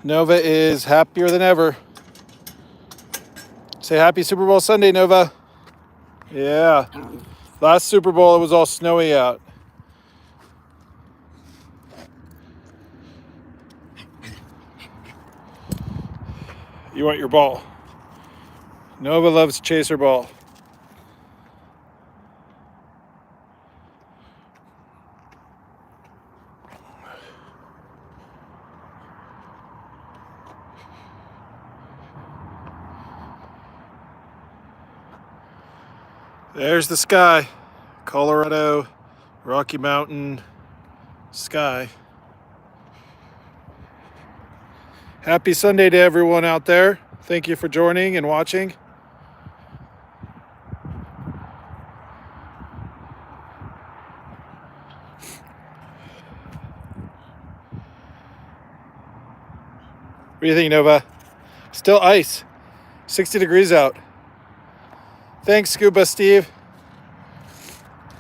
Nova is happier than ever. Say happy Super Bowl Sunday, Nova. Yeah. Last Super Bowl, it was all snowy out. You want your ball. Nova loves chaser ball. There's the sky. Colorado, Rocky Mountain sky. Happy Sunday to everyone out there. Thank you for joining and watching. What do you think, Nova? Still ice. 60 degrees out. Thanks, Scuba Steve.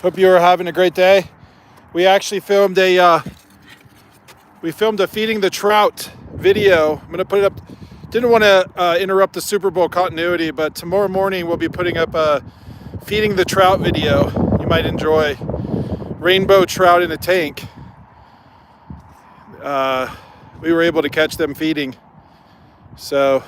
Hope you are having a great day. We actually filmed a feeding the trout video. I'm gonna put it up. Didn't want to interrupt the Super Bowl continuity, but tomorrow morning we'll be putting up a feeding the trout video. You might enjoy. Rainbow trout in a tank. We were able to catch them feeding. So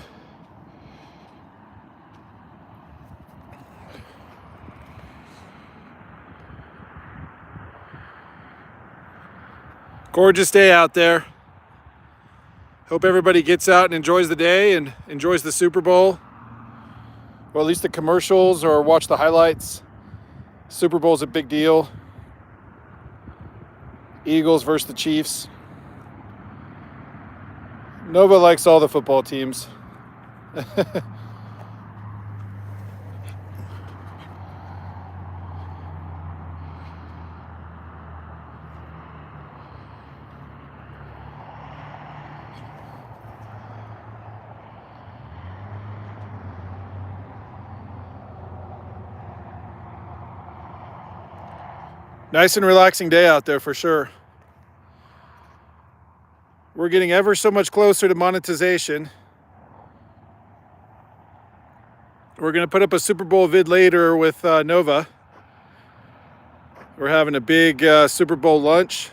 gorgeous day out there. Hope everybody gets out and enjoys the day and enjoys the Super Bowl, or at least the commercials, or watch the highlights. Super Bowl's a big deal. Eagles versus the Chiefs. Nova likes all the football teams. Nice and relaxing day out there for sure. We're getting ever so much closer to monetization. We're going to put up a Super Bowl vid later with Nova. We're having a big Super Bowl lunch.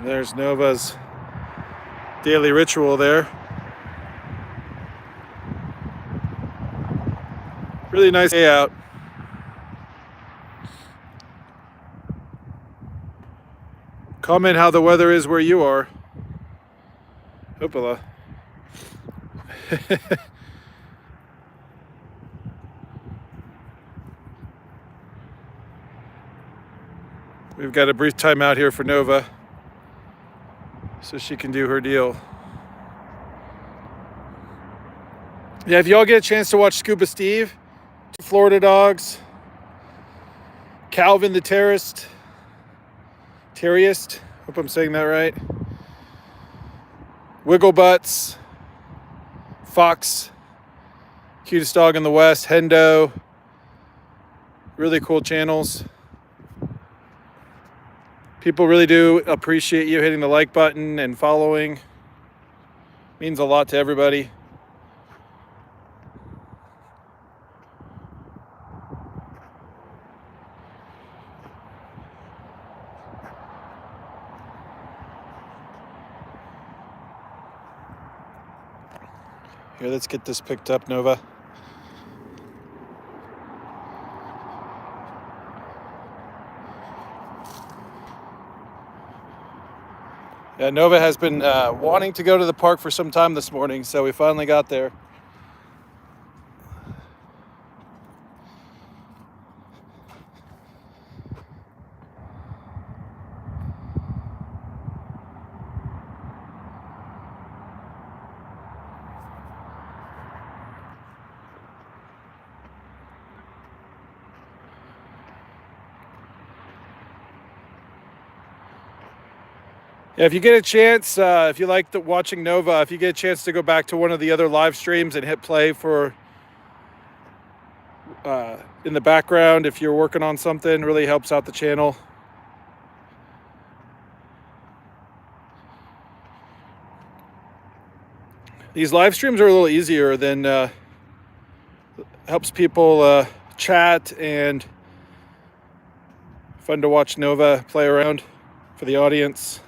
There's Nova's daily ritual there. Really nice day out. Comment how the weather is where you are. Hoopala. We've got a brief time out here for Nova so she can do her deal. Yeah, if y'all get a chance to watch Scuba Steve, Florida Dogs, Calvin the Terrorist, hope I'm saying that right, Wiggle Butts, Fox, Cutest Dog in the West, Hendo, really cool channels. People really do appreciate you hitting the like button and following. Means a lot to everybody. Here, let's get this picked up, Nova. Yeah, Nova has been wanting to go to the park for some time this morning, so we finally got there. Yeah, if you get a chance, if you like watching Nova, if you get a chance to go back to one of the other live streams and hit play for in the background, if you're working on something, really helps out the channel. These live streams are a little easier than helps people chat, and fun to watch Nova play around for the audience.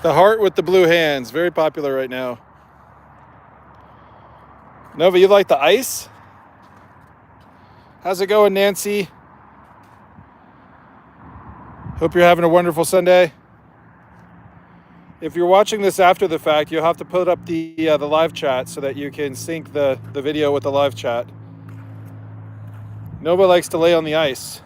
The heart with the blue hands, very popular right now. Nova, you like the ice? How's it going, Nancy? Hope you're having a wonderful Sunday. If you're watching this after the fact, you'll have to put up the live chat so that you can sync the video with the live chat. Nova likes to lay on the ice.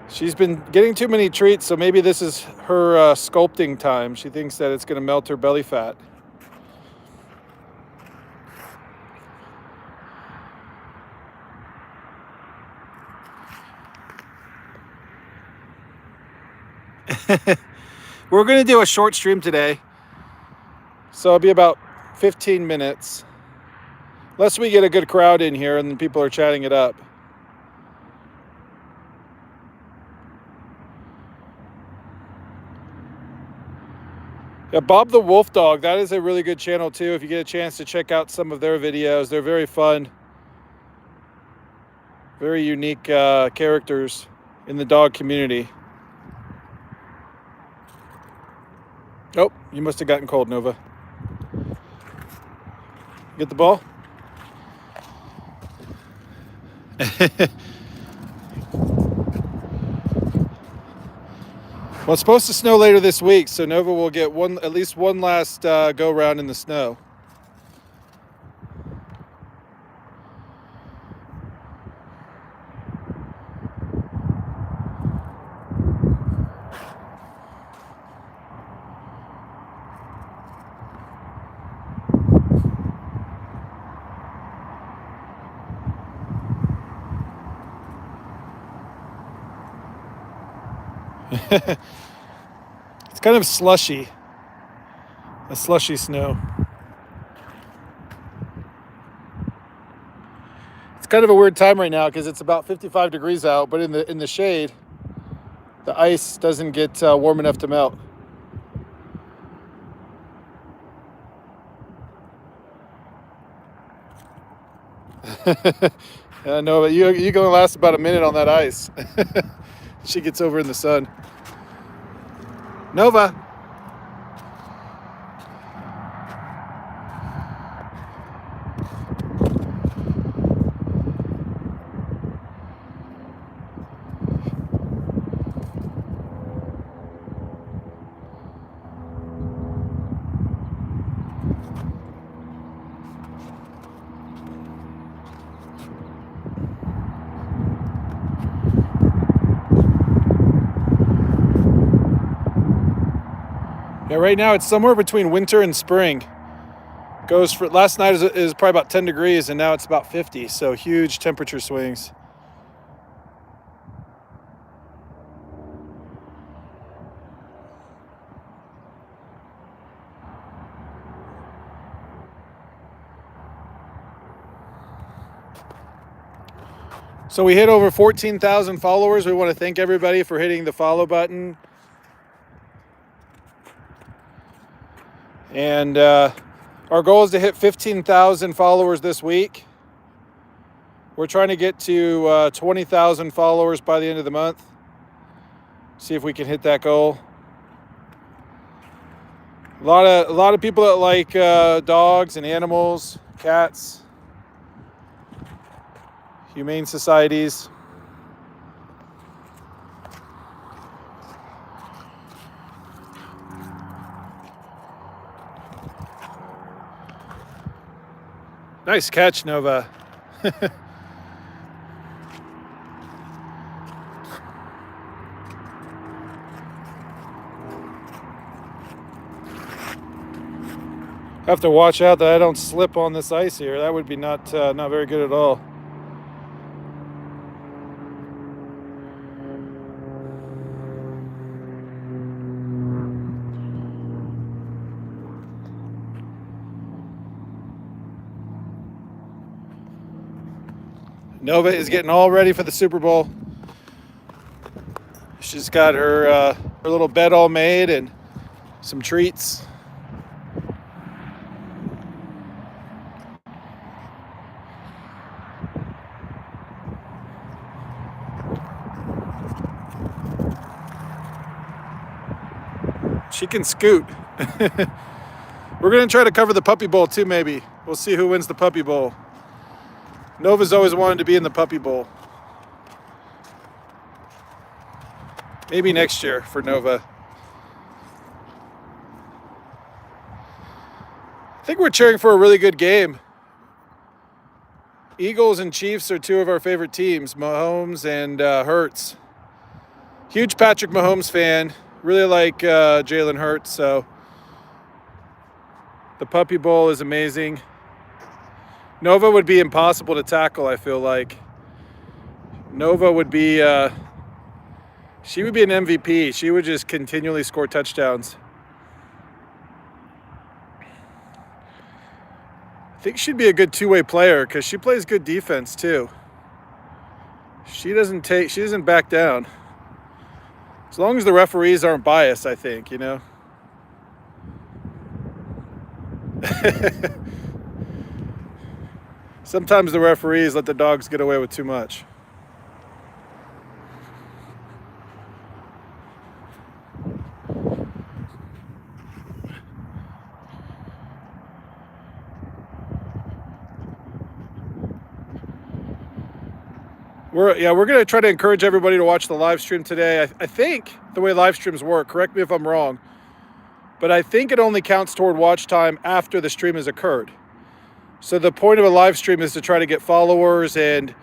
She's been getting too many treats, so maybe this is her sculpting time. She thinks that it's going to melt her belly fat. We're going to do a short stream today, so it'll be about 15 minutes. Unless we get a good crowd in here and people are chatting it up. Yeah, Bob the Wolf Dog, that is a really good channel too. If you get a chance to check out some of their videos, they're very fun. Very unique characters in the dog community. Oh, you must have gotten cold, Nova. Get the ball? Well, it's supposed to snow later this week, so Nova will get at least one last go round in the snow. It's kind of slushy. A slushy snow. It's kind of a weird time right now because it's about 55 degrees out, but in the shade, the ice doesn't get warm enough to melt. No, but you're gonna last about a minute on that ice. She gets over in the sun. Nova. Yeah, right now it's somewhere between winter and spring. Goes for last night is probably about 10 degrees and now it's about 50, so huge temperature swings. So we hit over 14,000 followers. We want to thank everybody for hitting the follow button. And our goal is to hit 15,000 followers this week. We're trying to get to 20,000 followers by the end of the month. See if we can hit that goal. A lot of people that like dogs and animals, cats, humane societies. Nice catch, Nova. Have to watch out that I don't slip on this ice here. That would be not very good at all. Nova is getting all ready for the Super Bowl. She's got her little bed all made and some treats. She can scoot. We're going to try to cover the Puppy Bowl too, maybe. We'll see who wins the Puppy Bowl. Nova's always wanted to be in the Puppy Bowl. Maybe next year for Nova. I think we're cheering for a really good game. Eagles and Chiefs are two of our favorite teams, Mahomes and Hurts. Huge Patrick Mahomes fan. Really like Jalen Hurts, so the Puppy Bowl is amazing. Nova would be impossible to tackle, I feel like. Nova would be, she would be an MVP. She would just continually score touchdowns. I think she'd be a good two-way player because she plays good defense too. She doesn't back down. As long as the referees aren't biased, I think, you know. Sometimes the referees let the dogs get away with too much. We're going to try to encourage everybody to watch the live stream today. I think the way live streams work, correct me if I'm wrong, but I think it only counts toward watch time after the stream has occurred. So the point of a live stream is to try to get followers and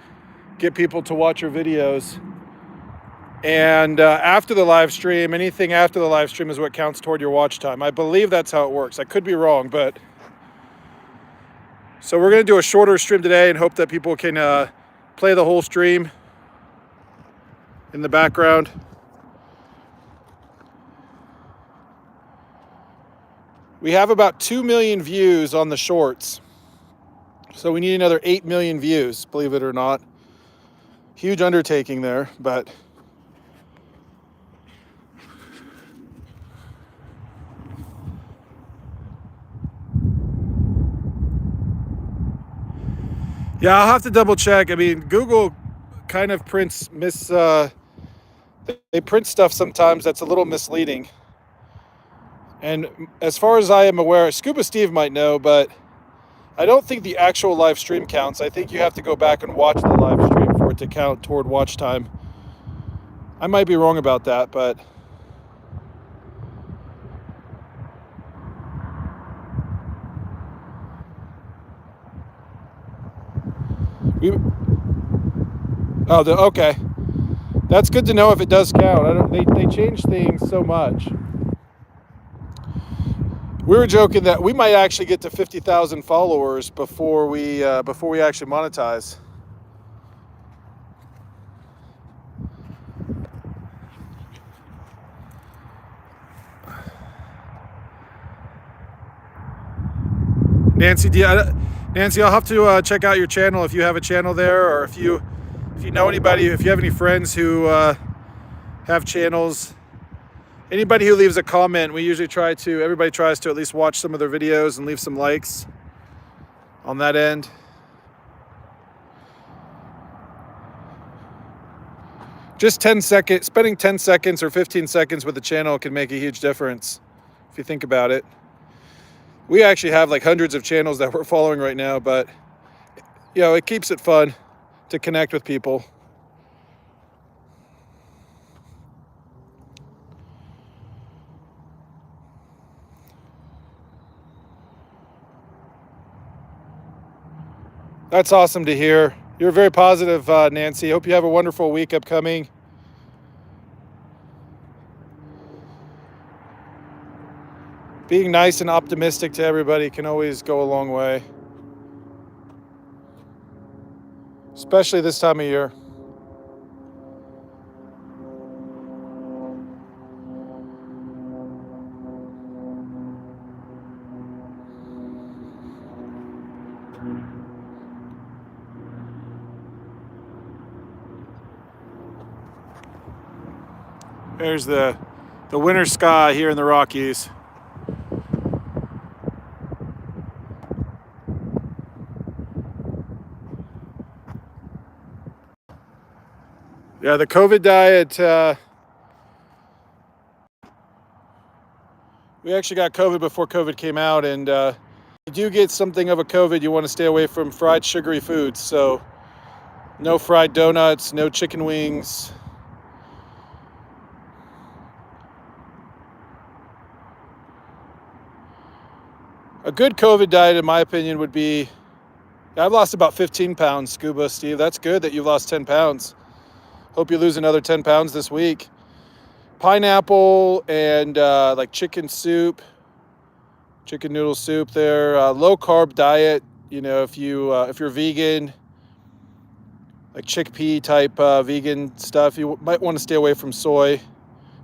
get people to watch your videos. And after the live stream, anything after the live stream is what counts toward your watch time. I believe that's how it works. I could be wrong, but... So we're going to do a shorter stream today and hope that people can play the whole stream in the background. We have about 2 million views on the shorts. So we need another 8 million views, believe it or not. Huge undertaking there, but yeah, I'll have to double check. I mean, Google kind of prints they print stuff sometimes that's a little misleading. And as far as I am aware, Scuba Steve might know, but I don't think the actual live stream counts. I think you have to go back and watch the live stream for it to count toward watch time. I might be wrong about that, but okay. That's good to know if it does count. They change things so much. We were joking that we might actually get to 50,000 followers before we actually monetize. Nancy, I'll have to check out your channel if you have a channel there, or if you know anybody, if you have any friends who have channels. Anybody who leaves a comment, everybody tries to at least watch some of their videos and leave some likes on that end. Just 10 seconds, spending 10 seconds or 15 seconds with the channel can make a huge difference if you think about it. We actually have like hundreds of channels that we're following right now, but you know, it keeps it fun to connect with people. That's awesome to hear. You're very positive, Nancy. Hope you have a wonderful week upcoming. Being nice and optimistic to everybody can always go a long way, especially this time of year. There's the winter sky here in the Rockies. Yeah, the COVID diet, we actually got COVID before COVID came out, and if you do get something of a COVID, you want to stay away from fried sugary foods. So no fried donuts, no chicken wings. A good COVID diet, in my opinion, would be, I've lost about 15 pounds, Scuba Steve. That's good that you've lost 10 pounds. Hope you lose another 10 pounds this week. Pineapple and like chicken soup, chicken noodle soup there. Low carb diet, if you're vegan, like chickpea type vegan stuff, you might want to stay away from soy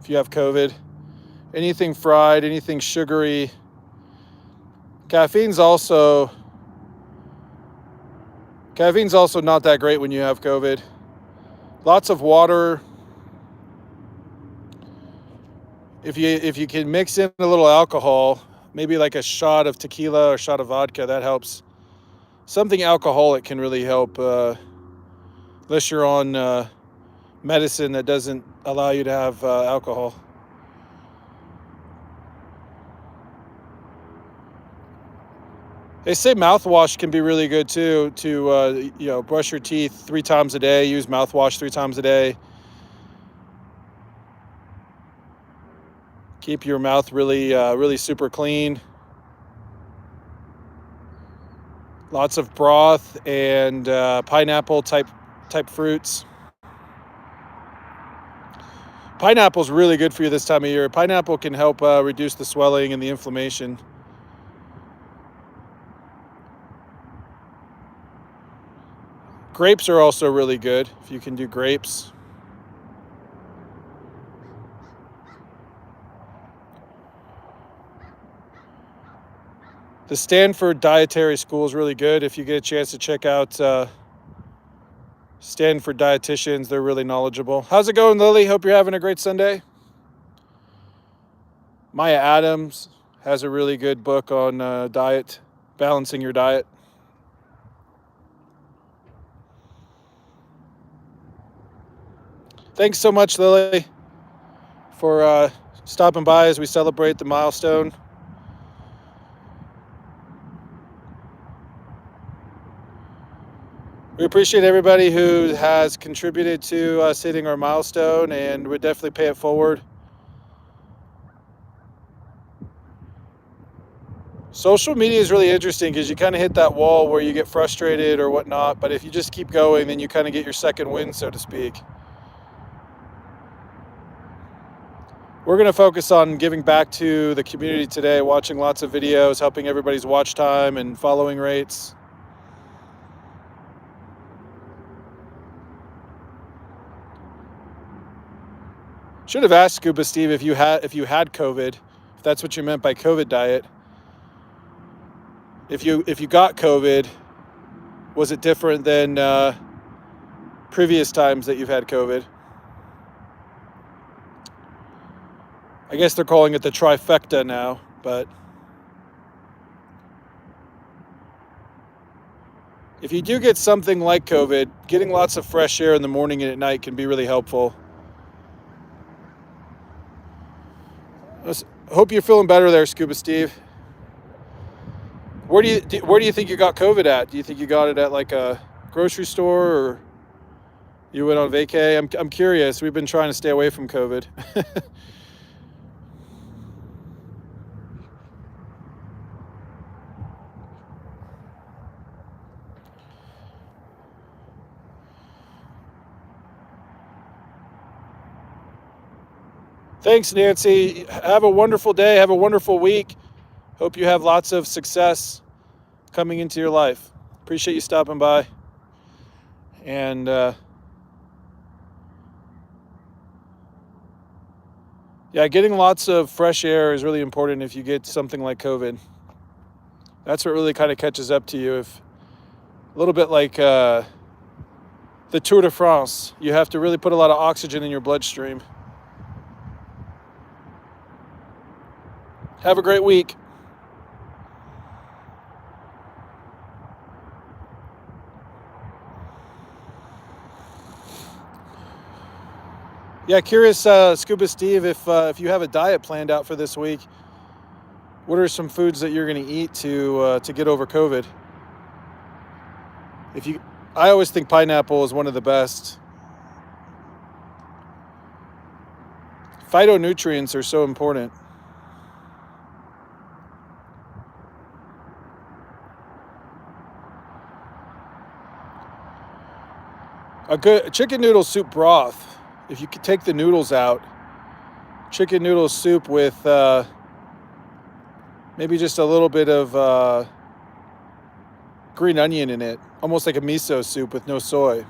if you have COVID. Anything fried, anything sugary. Caffeine's also not that great when you have COVID. Lots of water. If you can mix in a little alcohol, maybe like a shot of tequila or a shot of vodka, that helps. Something alcoholic can really help, unless you're on medicine that doesn't allow you to have alcohol. They say mouthwash can be really good too, to brush your teeth 3 times a day. Use mouthwash 3 times a day. Keep your mouth really super clean. Lots of broth and pineapple type fruits. Pineapple's really good for you this time of year. Pineapple can help reduce the swelling and the inflammation. Grapes are also really good if you can do grapes. The Stanford Dietary School is really good. If you get a chance to check out Stanford dietitians, they're really knowledgeable. How's it going, Lily? Hope you're having a great Sunday. Maya Adams has a really good book on diet, balancing your diet. Thanks so much, Lily, for stopping by as we celebrate the milestone. We appreciate everybody who has contributed to us hitting our milestone, and we definitely pay it forward. Social media is really interesting because you kind of hit that wall where you get frustrated or whatnot, but if you just keep going, then you kind of get your second win, so to speak. We're going to focus on giving back to the community today, watching lots of videos, helping everybody's watch time and following rates. Should have asked Scuba Steve if you had COVID, if that's what you meant by COVID diet. If you got COVID, was it different than previous times that you've had COVID? I guess they're calling it the trifecta now, but if you do get something like COVID, getting lots of fresh air in the morning and at night can be really helpful. I hope you're feeling better there, Scuba Steve. Where do you think you got COVID at? Do you think you got it at like a grocery store, or you went on vacay? I'm curious. We've been trying to stay away from COVID. Thanks, Nancy. Have a wonderful day. Have a wonderful week. Hope you have lots of success coming into your life. Appreciate you stopping by. And yeah, getting lots of fresh air is really important if you get something like COVID. That's what really kind of catches up to you. If a little bit like the Tour de France, you have to really put a lot of oxygen in your bloodstream. Have a great week. Yeah, curious, Scuba Steve, if you have a diet planned out for this week, what are some foods that you're going to eat to get over COVID? I always think pineapple is one of the best. Phytonutrients are so important. A good chicken noodle soup broth, if you could take the noodles out, chicken noodle soup with maybe just a little bit of green onion in it, almost like a miso soup with no soy.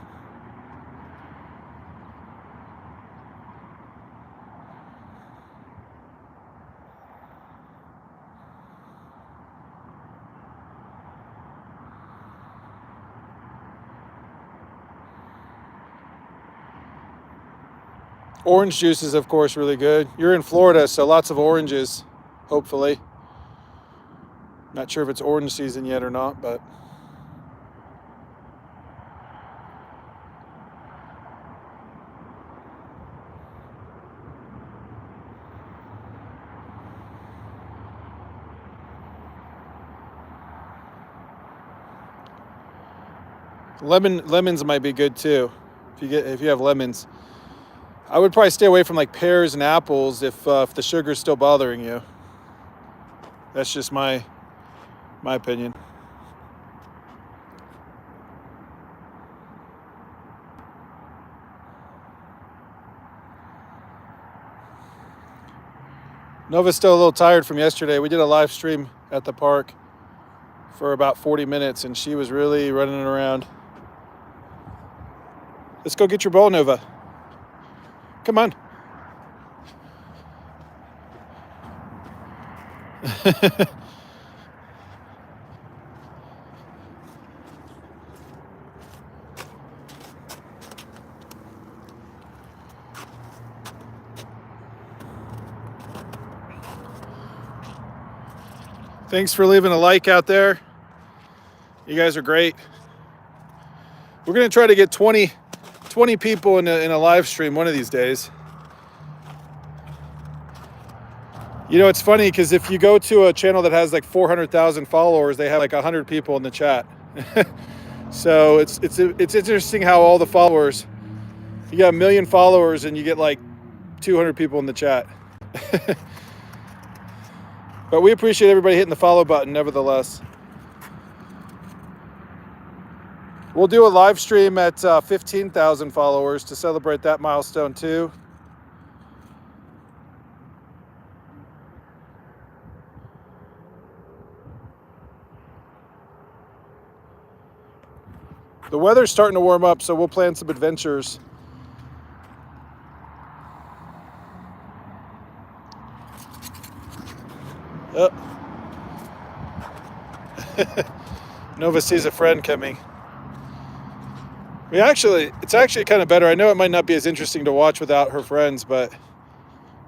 Orange juice is, of course, really good. You're in Florida, so lots of oranges, hopefully. Not sure if it's orange season yet or not, but lemons might be good too. If you have lemons, I would probably stay away from like pears and apples if the sugar's still bothering you. That's just my opinion. Nova's still a little tired from yesterday. We did a live stream at the park for about 40 minutes, and she was really running around. Let's go get your bowl, Nova. Come on. Thanks for leaving a like out there. You guys are great. We're going to try to get 20 people in a live stream one of these days. You know, it's funny because if you go to a channel that has like 400,000 followers, they have like 100 people in the chat. So it's interesting how all the followers, you got 1 million followers and you get like 200 people in the chat. But we appreciate everybody hitting the follow button nevertheless. We'll do a live stream at 15,000 followers to celebrate that milestone too. The weather's starting to warm up, so we'll plan some adventures. Oh. Nova sees a friend coming. It's actually kind of better. I know it might not be as interesting to watch without her friends, but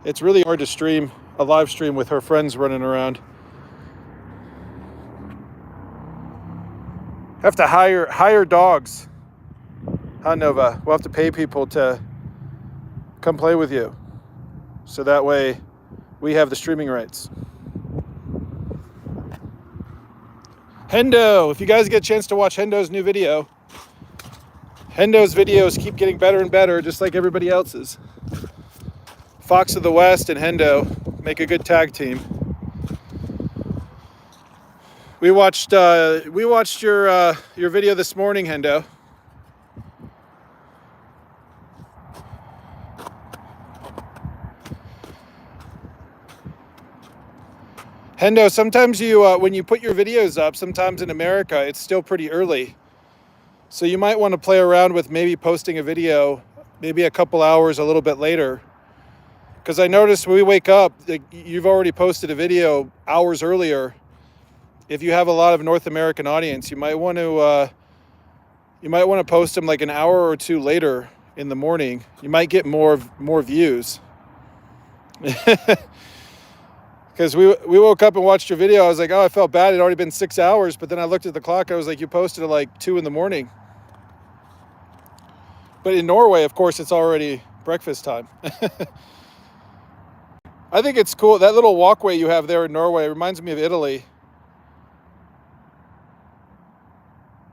it's really hard to stream a live stream with her friends running around. Have to hire dogs. Huh, Nova? We'll have to pay people to come play with you. So that way we have the streaming rights. Hendo, if you guys get a chance to watch Hendo's new video, Hendo's videos keep getting better and better, just like everybody else's. Fox of the West and Hendo make a good tag team. We watched your video this morning, Hendo. Hendo, sometimes you, when you put your videos up, sometimes in America, it's still pretty early. So you might want to play around with maybe posting a video, maybe a couple hours a little bit later. Because I noticed when we wake up, you've already posted a video hours earlier. If you have a lot of North American audience, you might want to post them like an hour or two later in the morning. You might get more views. Because we woke up and watched your video. I was like, oh, I felt bad. It had already been 6 hours. But then I looked at the clock. I was like, you posted at like 2 in the morning. But in Norway, of course, it's already breakfast time. I think it's cool. That little walkway you have there in Norway reminds me of Italy.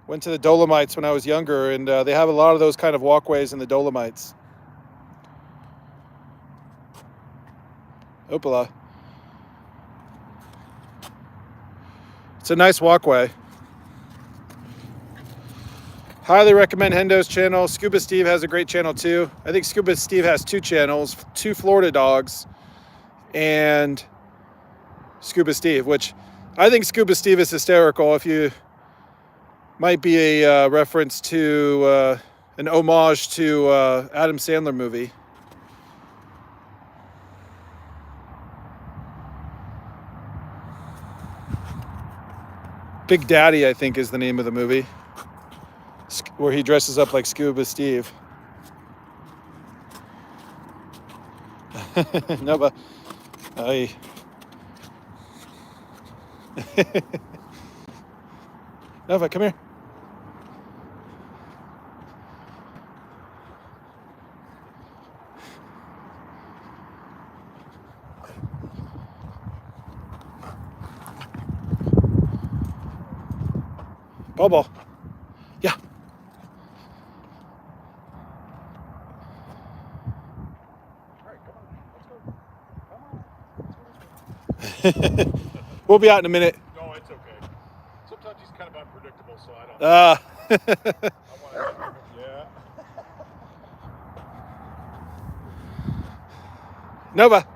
Went to the Dolomites when I was younger, and they have a lot of those kind of walkways in the Dolomites. Opala. It's a nice walkway. Highly recommend Hendo's channel. Scuba Steve has a great channel too. I think Scuba Steve has 2 channels, 2 Florida dogs, and Scuba Steve, which I think Scuba Steve is hysterical. If you might be a reference to an homage to Adam Sandler movie. Big Daddy, I think, is the name of the movie, where he dresses up like Scuba Steve. Nova. Ay. Nova, come here. Bubble. Yeah. We'll be out in a minute. No, it's okay. Sometimes he's kind of unpredictable, so I don't. Yeah. Nova.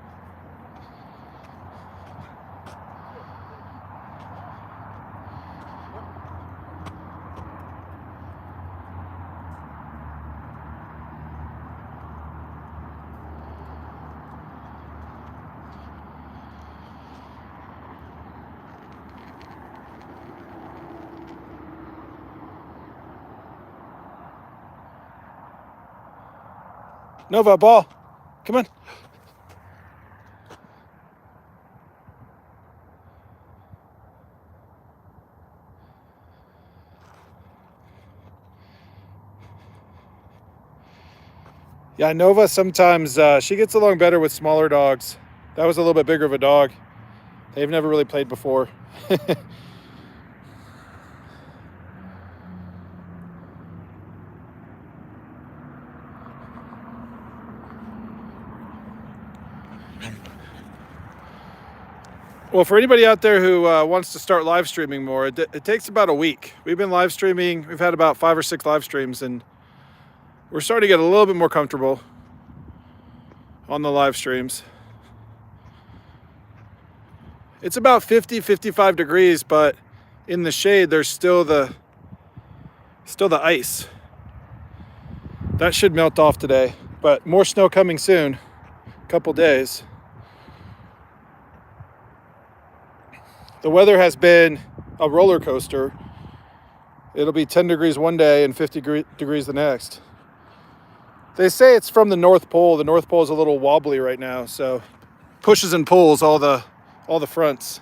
Nova, ball. Come on. Yeah, Nova sometimes, she gets along better with smaller dogs. That was a little bit bigger of a dog. They've never really played before. Well, for anybody out there who wants to start live streaming more, it takes about a week. We've been live streaming. We've had about 5 or 6 live streams, and we're starting to get a little bit more comfortable on the live streams. It's about 50, 55 degrees, but in the shade, there's still the ice. That should melt off today, but more snow coming soon, a couple days. The weather has been a roller coaster. It'll be 10 degrees one day and 50 degrees the next. They say it's from the North Pole. The North Pole is a little wobbly right now, so pushes and pulls all the fronts.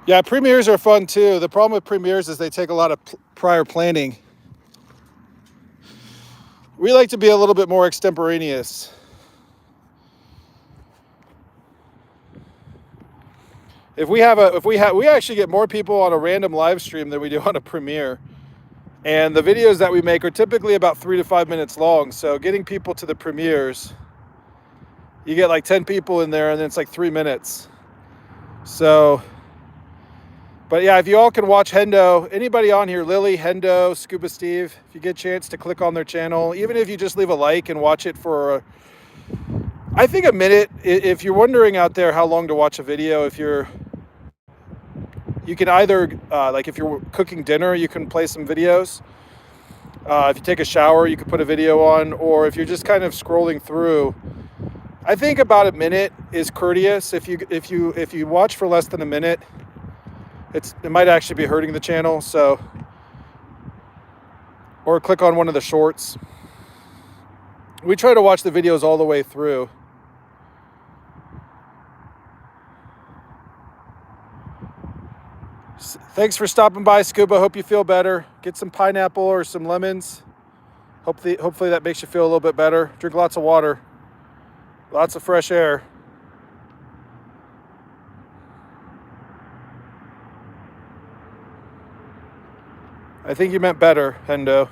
Yeah, premieres are fun too. The problem with premieres is they take a lot of prior planning. We like to be a little bit more extemporaneous. We actually get more people on a random live stream than we do on a premiere. And the videos that we make are typically about 3 to 5 minutes long. So getting people to the premieres You get like 10 people in there and then it's like 3 minutes. So, but yeah, if you all can watch Hendo, anybody on here, Lily, Hendo, Scuba Steve, if you get a chance to click on their channel, even if you just leave a like and watch it for, I think a minute. If you're wondering out there how long to watch a video, you can either, like if you're cooking dinner, you can play some videos. If you take a shower, you can put a video on, or if you're just kind of scrolling through, I think about a minute is courteous. If you watch for less than a minute, it might actually be hurting the channel. So, or click on one of the shorts. We try to watch the videos all the way through. Thanks for stopping by, Scuba. Hope you feel better. Get some pineapple or some lemons. Hopefully that makes you feel a little bit better. Drink lots of water. Lots of fresh air. I think you meant better, Hendo.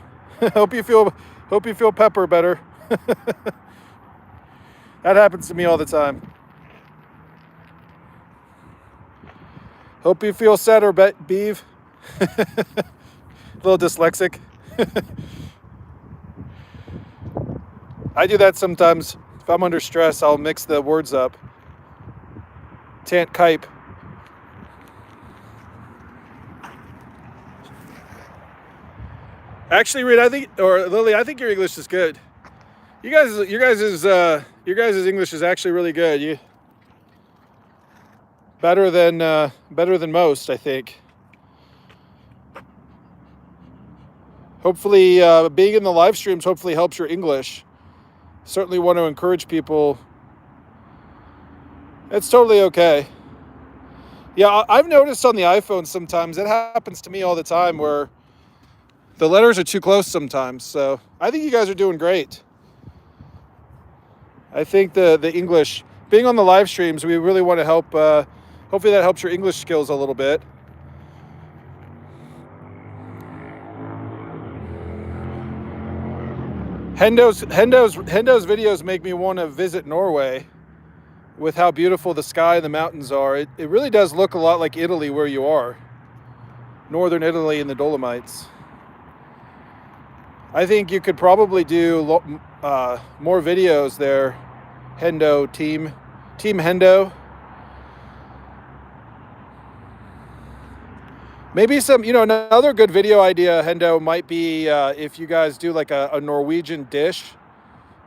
Hope you feel pepper better. That happens to me all the time. Hope you feel sadder, Beeve. A little dyslexic. I do that sometimes. If I'm under stress, I'll mix the words up. Tant Kipe. Actually, Reed, or Lily, I think your English is good. Your guys' English is actually really good. Better than most, I think. Hopefully, being in the live streams hopefully helps your English. Certainly want to encourage people. It's totally okay. Yeah, I've noticed on the iPhone sometimes, it happens to me all the time where the letters are too close sometimes. So I think you guys are doing great. I think the English, being on the live streams, we really want to help. Hopefully that helps your English skills a little bit. Hendo's videos make me want to visit Norway with how beautiful the sky and the mountains are. It really does look a lot like Italy where you are. Northern Italy in the Dolomites. I think you could probably do more videos there. Hendo team Hendo. Maybe some, another good video idea, Hendo, might be if you guys do like a Norwegian dish,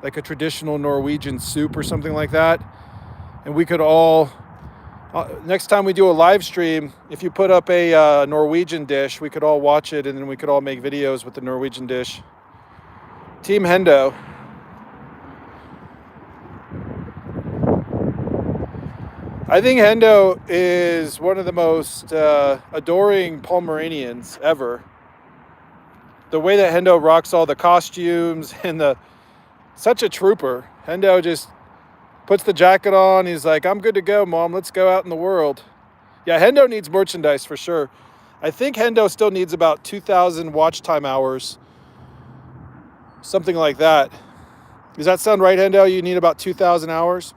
like a traditional Norwegian soup or something like that. And we could all, next time we do a live stream, if you put up a Norwegian dish, we could all watch it and then we could all make videos with the Norwegian dish. Team Hendo. I think Hendo is one of the most adoring Pomeranians ever. The way that Hendo rocks all the costumes and such a trooper. Hendo just puts the jacket on. He's like, I'm good to go, Mom. Let's go out in the world. Yeah, Hendo needs merchandise for sure. I think Hendo still needs about 2,000 watch time hours. Something like that. Does that sound right, Hendo? You need about 2,000 hours?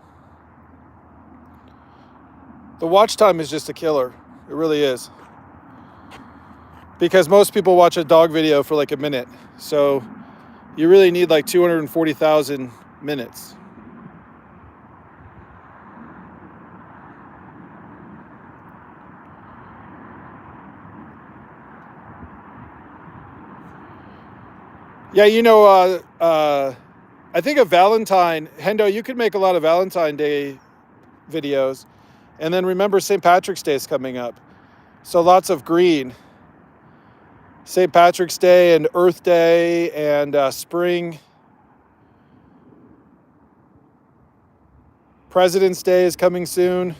The watch time is just a killer. It really is. Because most people watch a dog video for like a minute. So you really need like 240,000 minutes. Yeah, I think of Valentine. Hendo, you could make a lot of Valentine Day videos. And then remember St. Patrick's Day is coming up. So lots of green. St. Patrick's Day and Earth Day and spring. President's Day is coming soon.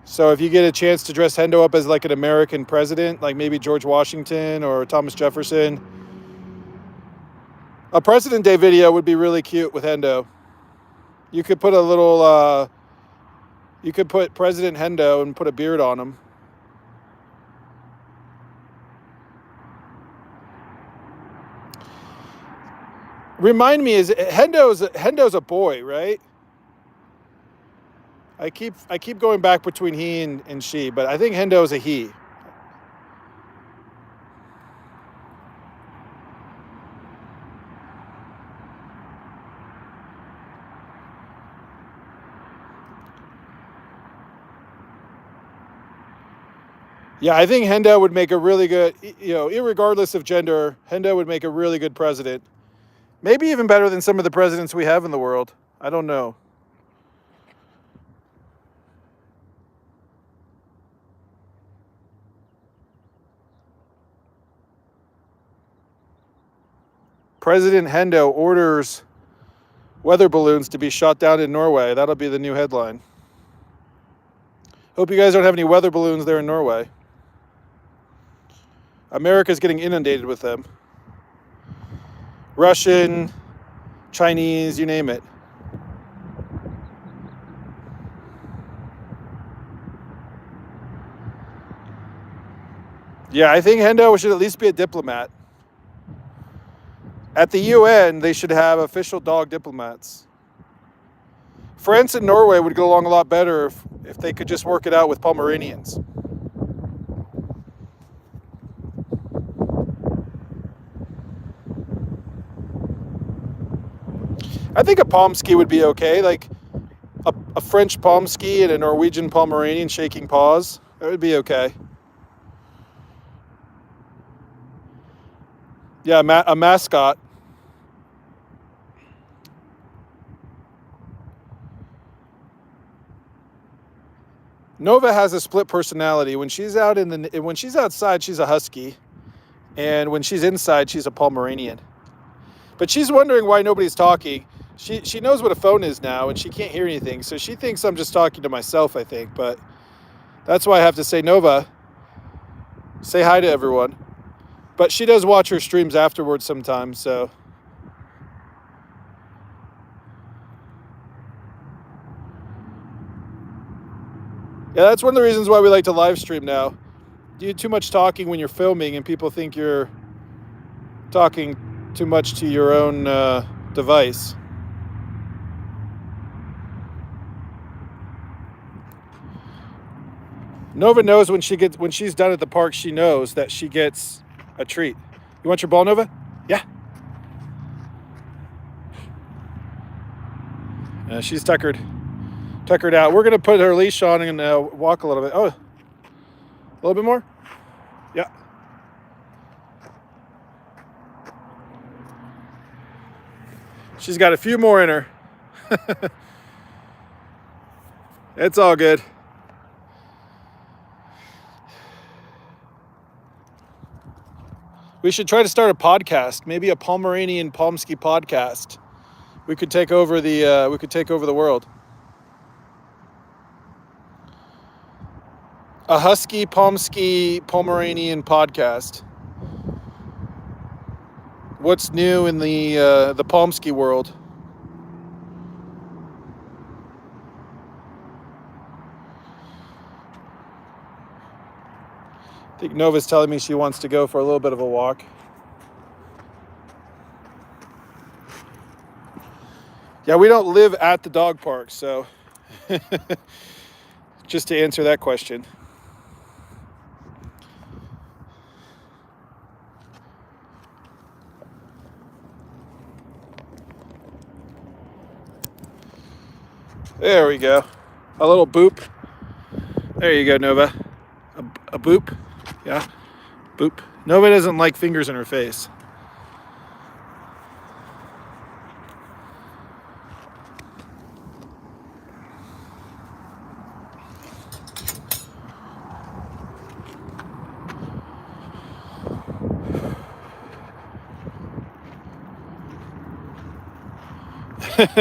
So if you get a chance to dress Hendo up as like an American president, like maybe George Washington or Thomas Jefferson, a President Day video would be really cute with Hendo. You could put a little... You could put President Hendo and put a beard on him. Remind me, is Hendo's a boy, right? I keep going back between he and she, but I think Hendo is a he. Yeah, I think Hendo would make a really good, irregardless of gender, Hendo would make a really good president. Maybe even better than some of the presidents we have in the world. I don't know. President Hendo orders weather balloons to be shot down in Norway. That'll be the new headline. Hope you guys don't have any weather balloons there in Norway. America's getting inundated with them. Russian, Chinese, you name it. Yeah, I think Hendo should at least be a diplomat. At the UN, they should have official dog diplomats. France and Norway would get along a lot better if they could just work it out with Pomeranians. I think a Pomsky would be okay, like a French Pomsky and a Norwegian Pomeranian shaking paws. That would be okay. Yeah, a mascot. Nova has a split personality. When she's outside, she's a husky, and when she's inside, she's a Pomeranian. But she's wondering why nobody's talking. She knows what a phone is now, and she can't hear anything, so she thinks I'm just talking to myself, I think. But that's why I have to say, Nova, say hi to everyone. But she does watch her streams afterwards sometimes, so. Yeah, that's one of the reasons why we like to live stream now. You do too much talking when you're filming, and people think you're talking too much to your own device. Nova knows when she's done at the park, she knows that she gets a treat. You want your ball, Nova? Yeah. She's tuckered out. We're gonna put her leash on and walk a little bit. Oh, a little bit more. Yeah. She's got a few more in her. It's all good. We should try to start a podcast, maybe a Pomeranian Pomsky podcast. We could take over the world. A Husky Pomsky Pomeranian podcast. What's new in the Pomsky world? I think Nova's telling me she wants to go for a little bit of a walk. Yeah, we don't live at the dog park, so just to answer that question. There we go. A little boop. There you go, Nova. A boop. Yeah. Boop. Nova doesn't like fingers in her face.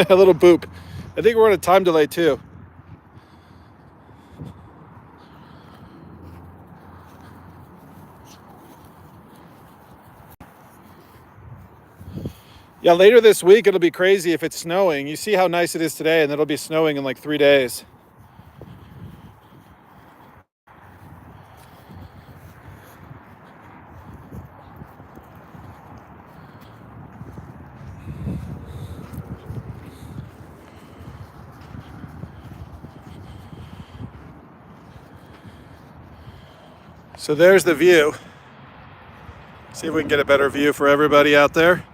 A little boop. I think we're on a time delay too. Yeah, later this week it'll be crazy if it's snowing. You see how nice it is today, and it'll be snowing in like 3 days. So there's the view. See if we can get a better view for everybody out there.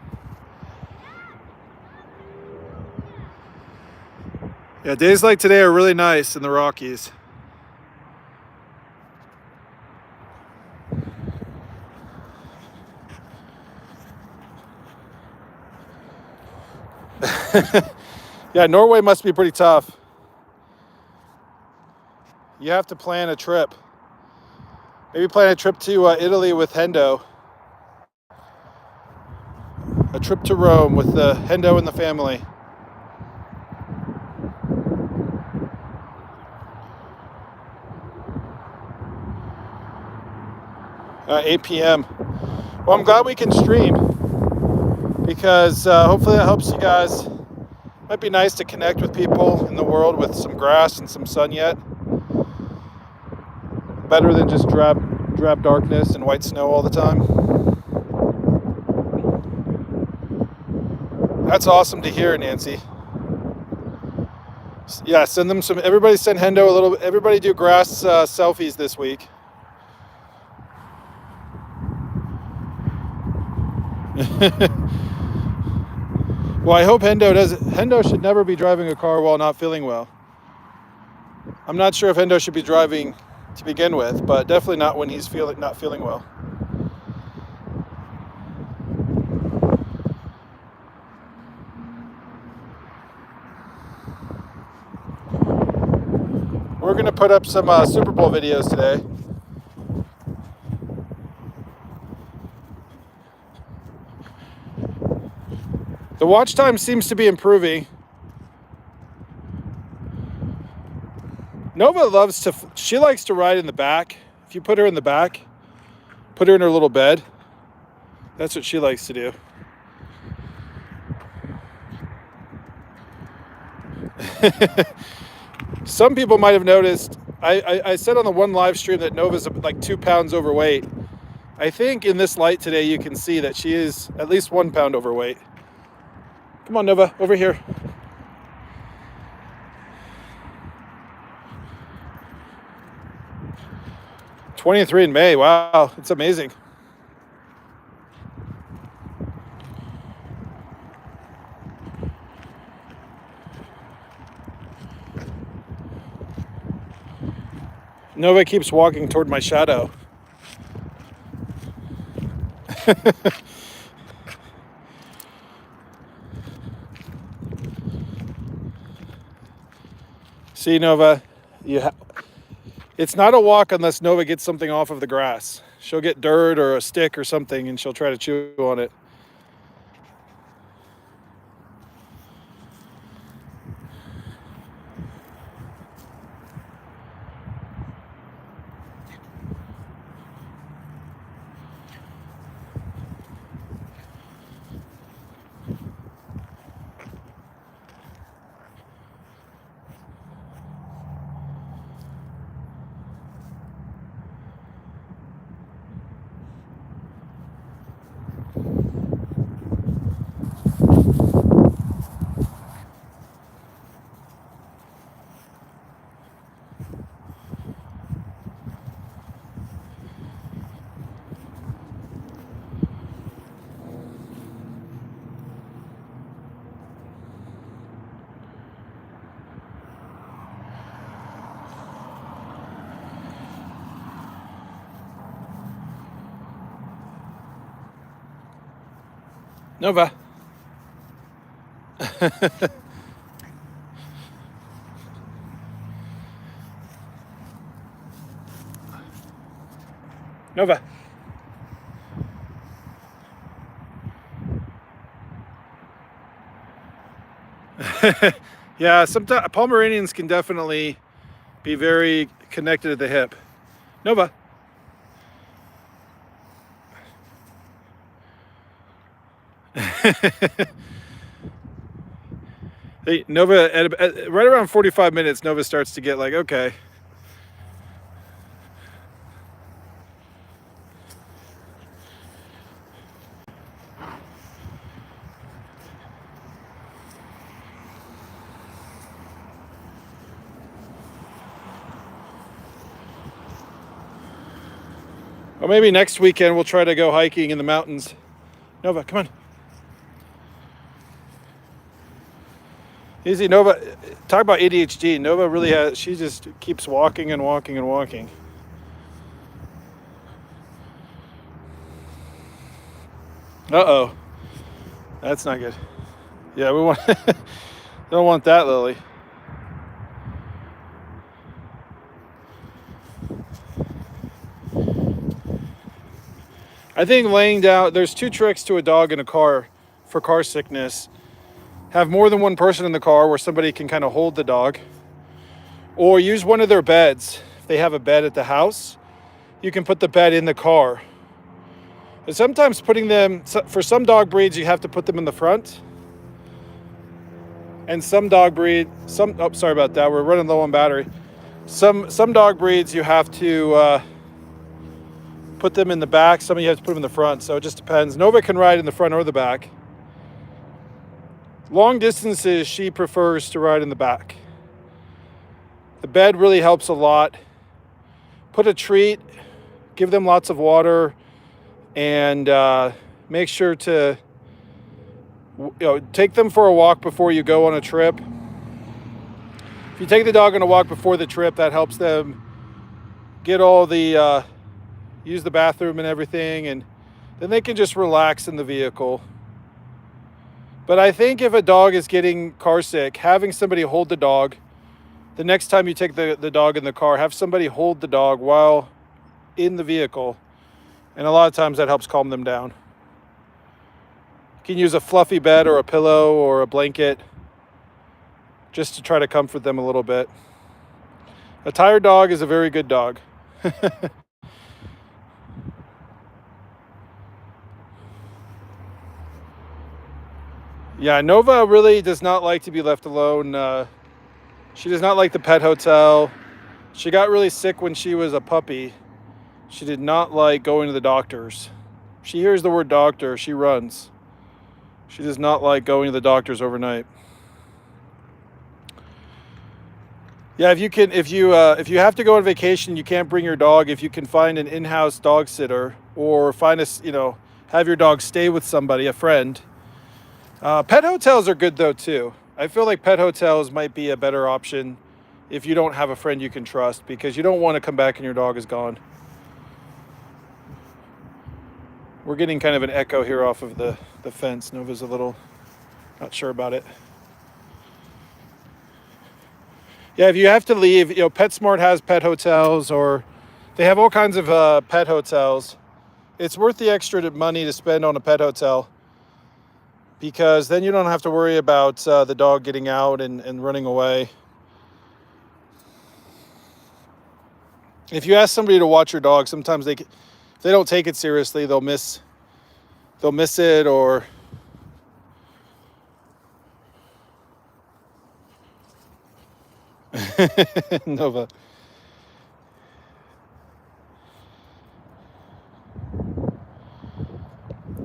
Yeah, days like today are really nice in the Rockies. Yeah, Norway must be pretty tough. You have to plan a trip. Maybe plan a trip to Italy with Hendo. A trip to Rome with Hendo and the family. 8 p.m. Well, I'm glad we can stream because hopefully that helps you guys. Might be nice to connect with people in the world with some grass and some sun yet. Better than just drab darkness and white snow all the time. That's awesome to hear, Nancy. Yeah, send them some. Everybody send Hendo a little. Everybody do grass selfies this week. Well, I hope Hendo does. Hendo should never be driving a car while not feeling well. I'm not sure if Hendo should be driving to begin with, but definitely not when he's not feeling well. We're gonna put up some Super Bowl videos today. The watch time seems to be improving. Nova loves to, she likes to ride in the back. If you put her in the back, put her in her little bed, that's what she likes to do. Some people might have noticed, I said on the one live stream that Nova's like 2 pounds overweight. I think in this light today you can see that she is at least 1 pound overweight. Come on, Nova, over here. '23 in May, wow, it's amazing. Nova keeps walking toward my shadow. See, Nova, it's not a walk unless Nova gets something off of the grass. She'll get dirt or a stick or something and she'll try to chew on it. Nova. Nova. Yeah, sometimes Pomeranians can definitely be very connected at the hip. Nova. Hey, Nova, at right around 45 minutes, Nova starts to get like, okay. Or maybe next weekend we'll try to go hiking in the mountains. Nova, come on. Easy, Nova. Talk about ADHD. Nova really has, she just keeps walking and walking and walking. Uh-oh. That's not good. Yeah, we want, don't want that, Lily. I think laying down, there's 2 tricks to a dog in a car for car sickness. Have more than one person in the car where somebody can kind of hold the dog, or use one of their beds. If they have a bed at the house, you can put the bed in the car. But sometimes putting them, for some dog breeds, you have to put them in the front. And some dog breed, sorry about that, we're running low on battery. Some dog breeds you have to put them in the back. Some of you have to put them in the front, so it just depends. Nova can ride in the front or the back. Long distances, she prefers to ride in the back. The bed really helps a lot. Put a treat, give them lots of water, and make sure to take them for a walk before you go on a trip. If you take the dog on a walk before the trip, that helps them get all the use the bathroom and everything, and then they can just relax in the vehicle. But I think if a dog is getting car sick, having somebody hold the dog, the next time you take the dog in the car, have somebody hold the dog while in the vehicle. And a lot of times that helps calm them down. You can use a fluffy bed or a pillow or a blanket just to try to comfort them a little bit. A tired dog is a very good dog. Yeah, Nova really does not like to be left alone. She does not like the pet hotel. She got really sick when she was a puppy. She did not like going to the doctors. She hears the word doctor, she runs. She does not like going to the doctors overnight. Yeah, if you have to go on vacation, you can't bring your dog. If you can find an in-house dog sitter, or find have your dog stay with somebody, a friend. Pet hotels are good though too. I feel like pet hotels might be a better option if you don't have a friend you can trust, because you don't want to come back and your dog is gone. We're getting kind of an echo here off of the fence. Nova's a little not sure about it. Yeah, if you have to leave, PetSmart has pet hotels, or they have all kinds of pet hotels. It's worth the extra money to spend on a pet hotel, because then you don't have to worry about the dog getting out and running away. If you ask somebody to watch your dog, sometimes if they don't take it seriously, they'll miss it, or Nova.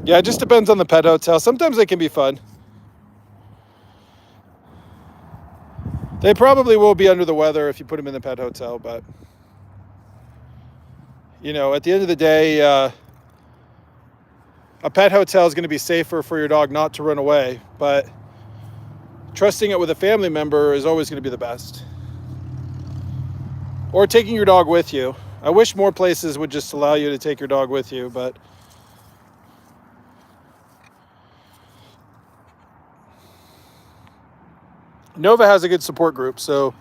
Yeah, it just depends on the pet hotel. Sometimes they can be fun. They probably will be under the weather if you put them in the pet hotel, but at the end of the day, a pet hotel is going to be safer for your dog not to run away, but trusting it with a family member is always going to be the best. Or taking your dog with you. I wish more places would just allow you to take your dog with you, but Nova has a good support group, so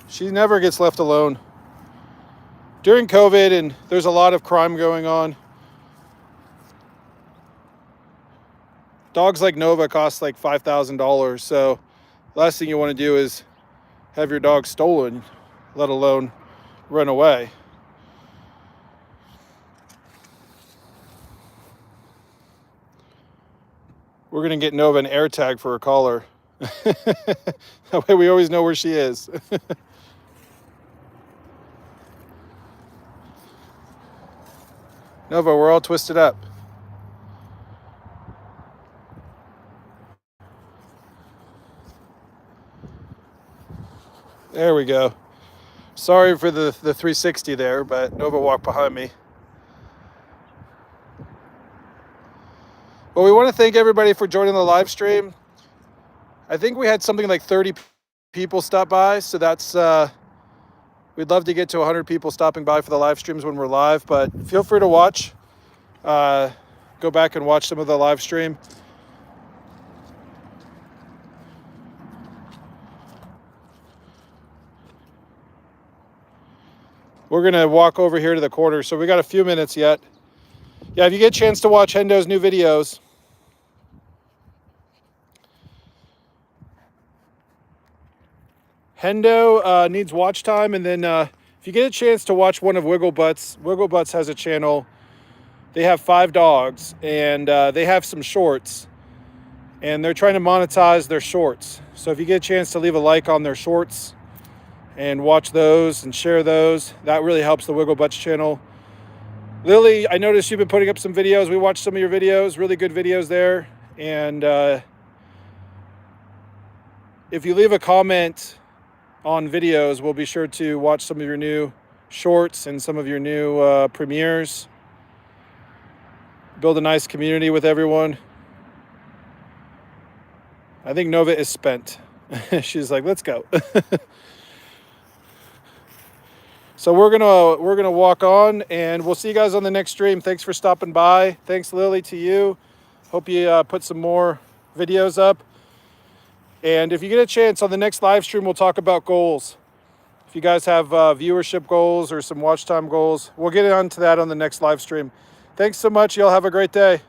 she never gets left alone. During COVID, and there's a lot of crime going on, dogs like Nova cost like $5,000, so the last thing you want to do is have your dog stolen, let alone run away. We're going to get Nova an air tag for her collar. That way we always know where she is. Nova, we're all twisted up. There we go. Sorry for the 360 there, but Nova walked behind me. Well, we want to thank everybody for joining the live stream. I think we had something like 30 people stop by, so that's we'd love to get to 100 people stopping by for the live streams when we're live, but feel free to watch. Go back and watch some of the live stream. We're gonna walk over here to the corner, so we got a few minutes yet. Yeah, if you get a chance to watch Hendo's new videos, Hendo needs watch time, and then if you get a chance to watch one of Wigglebutts has a channel. They have 5 dogs, and they have some shorts, and they're trying to monetize their shorts. So if you get a chance to leave a like on their shorts and watch those and share those, that really helps the Wigglebutts channel. Lily, I noticed you've been putting up some videos. We watched some of your videos, really good videos there. And if you leave a comment on videos, we'll be sure to watch some of your new shorts and some of your new premieres. Build a nice community with everyone. I think Nova is spent. She's like, let's go. So we're gonna walk on, and we'll see you guys on the next stream. Thanks for stopping by. Thanks, Lily, to you. Hope you put some more videos up. And if you get a chance on the next live stream, we'll talk about goals. If you guys have viewership goals or some watch time goals, we'll get onto that on the next live stream. Thanks so much. Y'all have a great day.